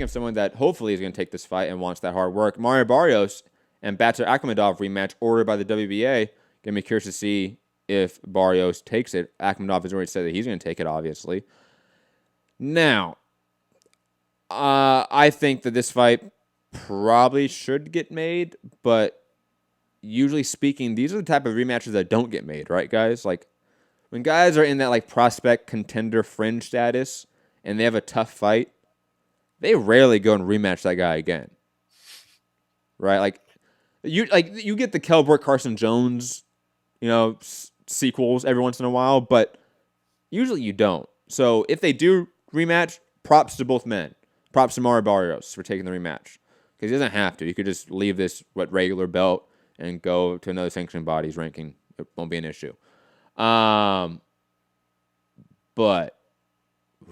of someone that hopefully is going to take this fight and wants that hard work. Mario Barrios and Batyr Akhmedov rematch ordered by the WBA. Gonna be curious to see if Barrios takes it. Akhmedov has already said that he's going to take it, obviously. Now, I think that this fight probably should get made, but usually speaking, these are the type of rematches that don't get made, right, guys? Like, when guys are in that like prospect contender fringe status and they have a tough fight, they rarely go and rematch that guy again, right? Like you get the Kell Brook Carson Jones, sequels every once in a while, but usually you don't. So if they do rematch, props to both men. Props to Mario Barrios for taking the rematch because he doesn't have to. You could just leave this regular belt and go to another sanctioned body's ranking. It won't be an issue. But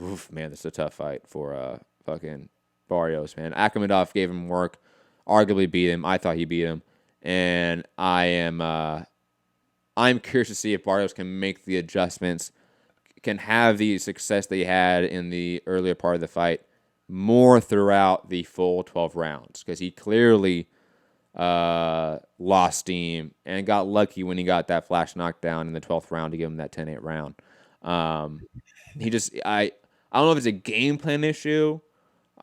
oof, man, this is a tough fight for fucking Barrios, man. Akhmedov gave him work, arguably beat him. I thought he beat him, and I'm curious to see if Barrios can make the adjustments, can have the success they had in the earlier part of the fight more throughout the full 12 rounds, because he clearly lost steam and got lucky when he got that flash knockdown in the 12th round to give him that 10-8 round. I don't know if it's a game plan issue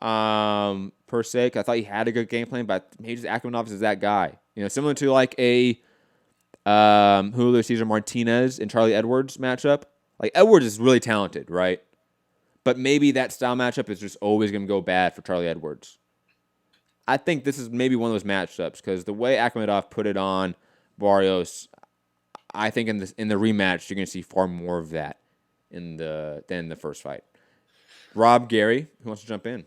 per se. I thought he had a good game plan, but maybe just Akhmedov is that guy. Similar to like a Julio Cesar Martinez and Charlie Edwards matchup. Like, Edwards is really talented, right? But maybe that style matchup is just always going to go bad for Charlie Edwards. I think this is maybe one of those matchups because the way Akhmedov put it on Barrios, I think in the rematch you're going to see far more of that than the first fight. Rob, Gary, who wants to jump in?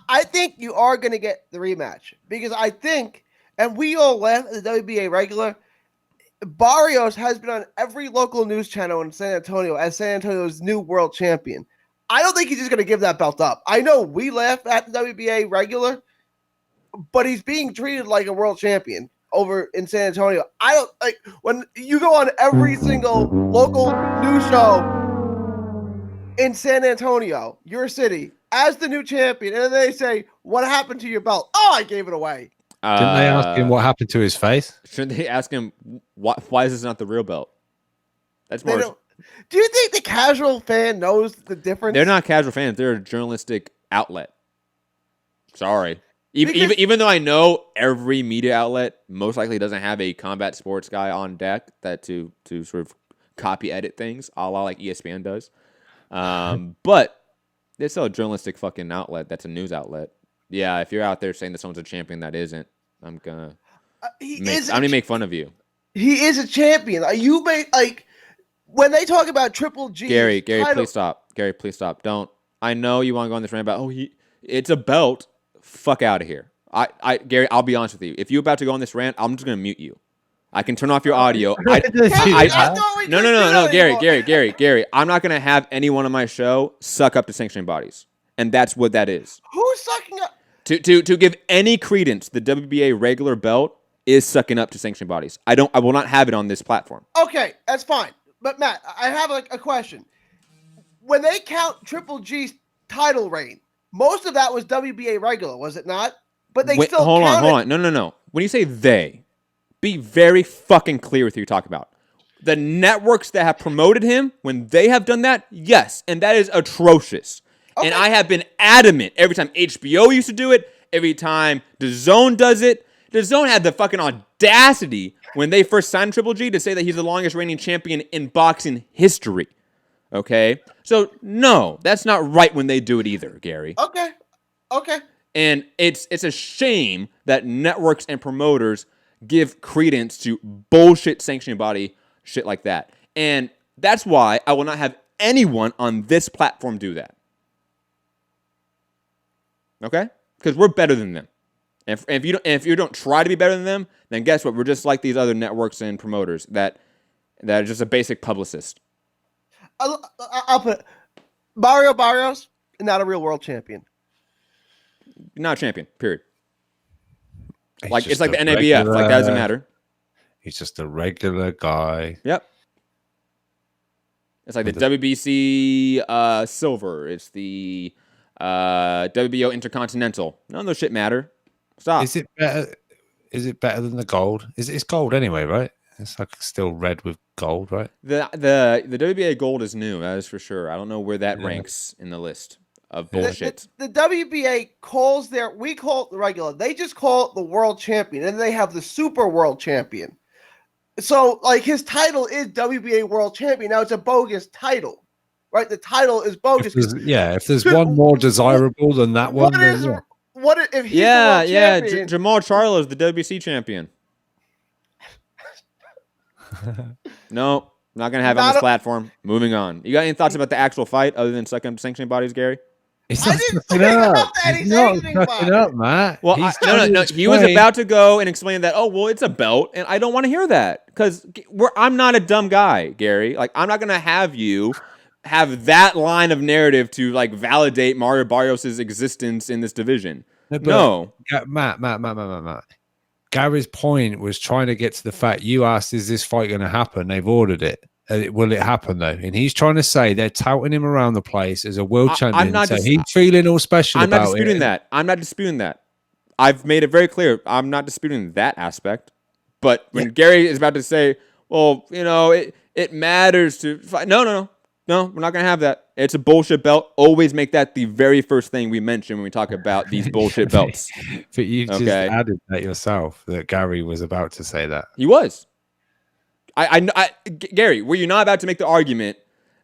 I think you are going to get the rematch because I think, and we all laugh at the WBA regular, Barrios has been on every local news channel in San Antonio as San Antonio's new world champion. I don't think he's just going to give that belt up. I know we laugh at the WBA regular, but he's being treated like a world champion over in San Antonio. I don't like when you go on every single local news show in San Antonio, your city, as the new champion, and then they say, "What happened to your belt?" Oh, I gave it away. Didn't they ask him what happened to his face? Shouldn't they ask him why is this not the real belt? That's more. Do you think the casual fan knows the difference? They're not casual fans. They're a journalistic outlet. Sorry. Even though I know every media outlet most likely doesn't have a combat sports guy on deck that to sort of copy edit things, a la like ESPN does. But it's still a journalistic fucking outlet. That's a news outlet. Yeah, if you're out there saying that someone's a champion that isn't, I'm gonna make fun of you. He is a champion. You make when they talk about Triple G. Gary, please stop. Gary, please stop. Don't. I know you want to go on this rant about it's a belt. Fuck out of here. Gary, I'll be honest with you. If you're about to go on this rant, I'm just gonna mute you. I can turn off your audio. No, Gary. I'm not gonna have anyone on my show suck up to sanctioning bodies, and that's what that is. Who's sucking up? To give any credence, the WBA regular belt is sucking up to sanctioning bodies. I will not have it on this platform. Okay, that's fine. But Matt, I have a question. When they count Triple G's title reign, most of that was WBA regular, was it not? But hold on. No. When you say they, be very fucking clear with who you talk about. The networks that have promoted him, when they have done that, yes, and that is atrocious. Okay. And I have been adamant every time HBO used to do it, every time DAZN does it. DAZN had the fucking audacity when they first signed Triple G to say that he's the longest reigning champion in boxing history. Okay? So, no, that's not right when they do it either, Gary. Okay. And it's a shame that networks and promoters give credence to bullshit sanctioning body shit like that. And that's why I will not have anyone on this platform do that. Okay? Because we're better than them. And if you don't try to be better than them, then guess what? We're just like these other networks and promoters that are just a basic publicist. I'll put Mario Barrios, not a real world champion. Not a champion, period. It's like the NABF. Like, that doesn't matter. He's just a regular guy. Yep. It's like the WBC silver. It's the WBO Intercontinental. None of those shit matter. Stop. Is it better? Is it better than the gold? It's gold anyway, right? It's like still red with gold, right? The WBA Gold is new. That is for sure. I don't know where that Yeah. ranks in the list of Yeah. bullshit. The WBA calls we call it the regular. They just call it the world champion, and they have the super world champion. So, like, his title is WBA world champion. Now, it's a bogus title, right? The title is bogus. If there's one more desirable than that one, What if he's the world champion? Jamal Charlo is the WBC champion. No, not gonna have it on this platform. Moving on. You got any thoughts about the actual fight other than sucking up sanctioning bodies, Gary? He's I not didn't sucking say up. about that. He's not sucking up, Matt. Well, no. He was about to go and explain that. Oh, well, it's a belt, and I don't want to hear that because I'm not a dumb guy, Gary. Like, I'm not gonna have you have that line of narrative to like validate Mario Barrios' existence in this division. No. Matt. Gary's point was trying to get to the fact you asked, is this fight going to happen? They've ordered it. Will it happen, though? And he's trying to say they're touting him around the place as a world champion. He's feeling all special about it. I'm not disputing that. I'm not disputing that. I've made it very clear. I'm not disputing that aspect. But when Gary is about to say, well, you know, it matters to fight. No, we're not going to have that. It's a bullshit belt. Always make that the very first thing we mention when we talk about these bullshit belts. But you just added that yourself, that Gary was about to say that. He was. Gary, were you not about to make the argument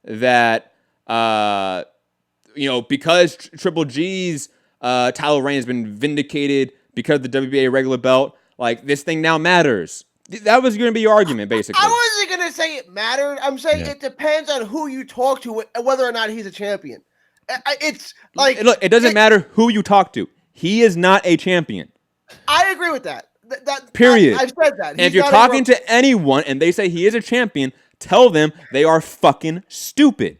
that, you know, because Triple G's title reign has been vindicated because of the WBA regular belt, like this thing now matters? That was going to be your argument, basically. I wasn't going to say it mattered. I'm saying it depends on who you talk to, whether or not he's a champion. It's like, look, it doesn't matter who you talk to. He is not a champion. I agree with that. Period. I've said that. And if you're talking to anyone and they say he is a champion, tell them they are fucking stupid.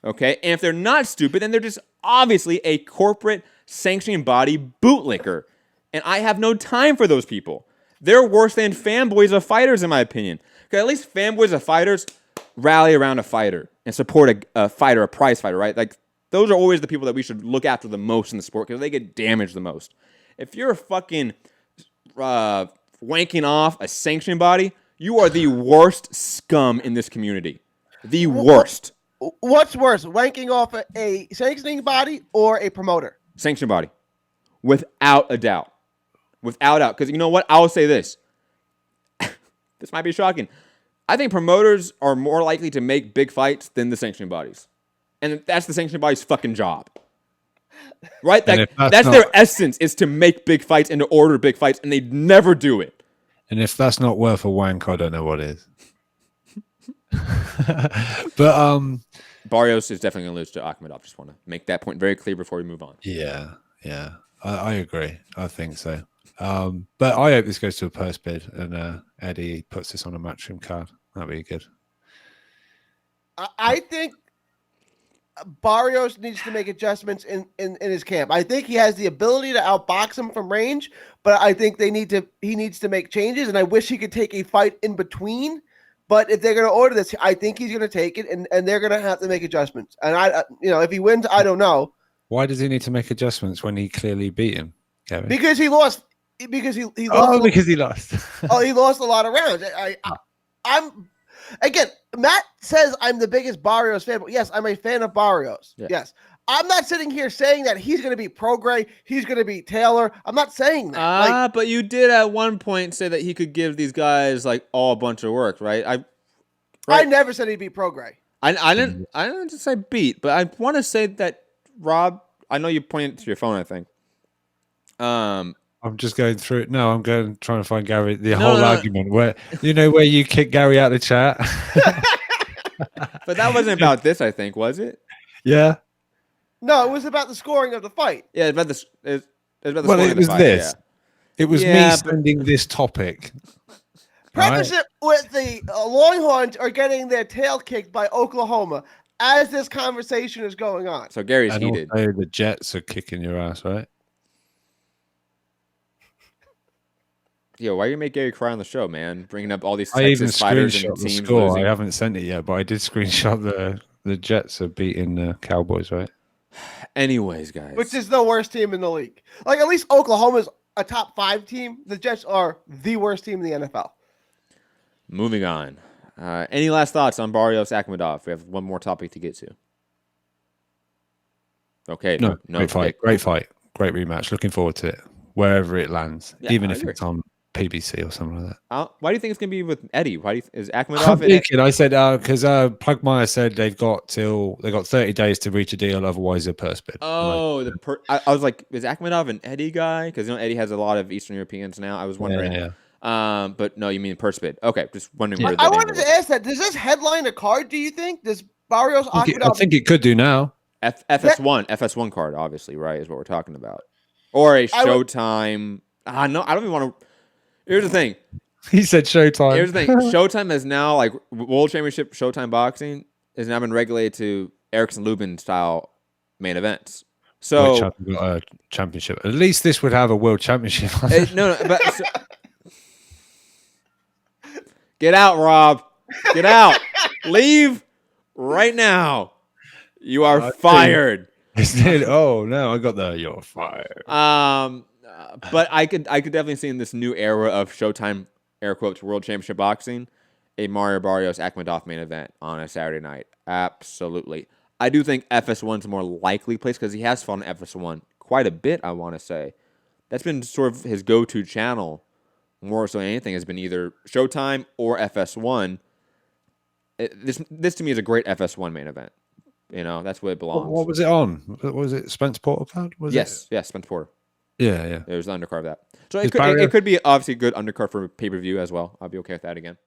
Okay? And if they're not stupid, then they're just obviously a corporate sanctioning body bootlicker. And I have no time for those people. They're worse than fanboys of fighters, in my opinion. Because at least fanboys of fighters rally around a fighter and support a fighter, a prize fighter, right? Like, those are always the people that we should look after the most in the sport because they get damaged the most. If you're a fucking wanking off a sanctioning body, you are the worst scum in this community. The worst. What's worse, wanking off a sanctioning body or a promoter? Sanctioning body. Without a doubt. Without a doubt. Because you know what? I'll say this. This might be shocking. I think promoters are more likely to make big fights than the sanctioning bodies. And that's the sanctioning body's fucking job. Right? That's their essence, is to make big fights and to order big fights, and they never do it. And if that's not worth a wank, I don't know what is. But Barrios is definitely going to lose to Akhmedov. Just want to make that point very clear before we move on. Yeah. I agree. I think so. But I hope this goes to a purse bid and Eddie puts this on a matchroom card. That'd be good. I think Barrios needs to make adjustments in his camp. I think he has the ability to outbox him from range, but I think he needs to make changes, and I wish he could take a fight in between. But if they're going to order this, I think he's going to take it, and they're going to have to make adjustments. And if he wins, I don't know. Why does he need to make adjustments when he clearly beat him, Kevin? Because he lost. Because he lost. Oh, because he lost. He lost a lot of rounds. I'm again. Matt says I'm the biggest Barrios fan, but yes, I'm a fan of Barrios. Yeah. Yes, I'm not sitting here saying that he's going to be Prograis, he's going to be Taylor. I'm not saying that. But you did at one point say that he could give these guys like all a bunch of work, right? I never said he'd be Prograis. I didn't just say beat, but I want to say that Rob. I know you pointed to your phone. I think. I'm just going through it. No, I'm trying to find Gary. The whole argument where you kick Gary out of the chat. But that wasn't about this, I think, was it? Yeah. No, it was about the scoring of the fight. Yeah, it was about the scoring of the fight. This. Yeah. It was me sending this topic. Preface it with the Longhorns are getting their tail kicked by Oklahoma as this conversation is going on. So Gary's heated. Also the Jets are kicking your ass, right? Yo, why you make Gary cry on the show, man? Bringing up all these Texas fighters and teams losing. I haven't sent it yet, but I did screenshot the Jets are beating the Cowboys, right? Anyways, guys. which is the worst team in the league. Like, at least Oklahoma's a top 5 team. The Jets are the worst team in the NFL. Moving on. Any last thoughts on Barrios Akhmedov? We have one more topic to get to. Okay. No, No. great fight. Great fight. Great rematch. Looking forward to it. Wherever it lands. Yeah, even I if agree. it's on PBC or something like that. Why do you think it's going to be with Eddie? Is I'm Akhmedov and thinking, I said, because Pugmire said they got 30 days to reach a deal, otherwise a purse bid. Oh, I was like, is Akhmedov an Eddie guy? Because Eddie has a lot of Eastern Europeans now. I was wondering. Yeah. But no, you mean purse bid. Okay, just wondering where I that wanted angle to ask that. Does this headline a card, do you think? Does Barrios I Akhmedov... think it could do now. FS1 card, obviously, right, is what we're talking about. Or a Showtime. No, I don't even want to. Here's the thing. He said Showtime. Here's the thing. Showtime is now, like, World Championship Showtime boxing has now been regulated to Erickson Lubin style main events. So Which hasn't got a championship. At least this would have a world championship. Get out, Rob. Get out. Leave right now. You are fired. Oh no, I got the you're fired. But I could definitely see in this new era of Showtime, air quotes, World Championship Boxing, a Mario Barrios Akhmedov main event on a Saturday night. Absolutely. I do think FS1's a more likely place because he has fought on FS1 quite a bit, I want to say. That's been sort of his go-to channel more so than anything, has been either Showtime or FS1. This to me is a great FS1 main event. That's where it belongs. What was it on? Was it Spence Porter card? Yes, Spence Porter. Yeah. It was the undercard of that. So it could be obviously a good undercard for pay-per-view as well. I'll be okay with that again.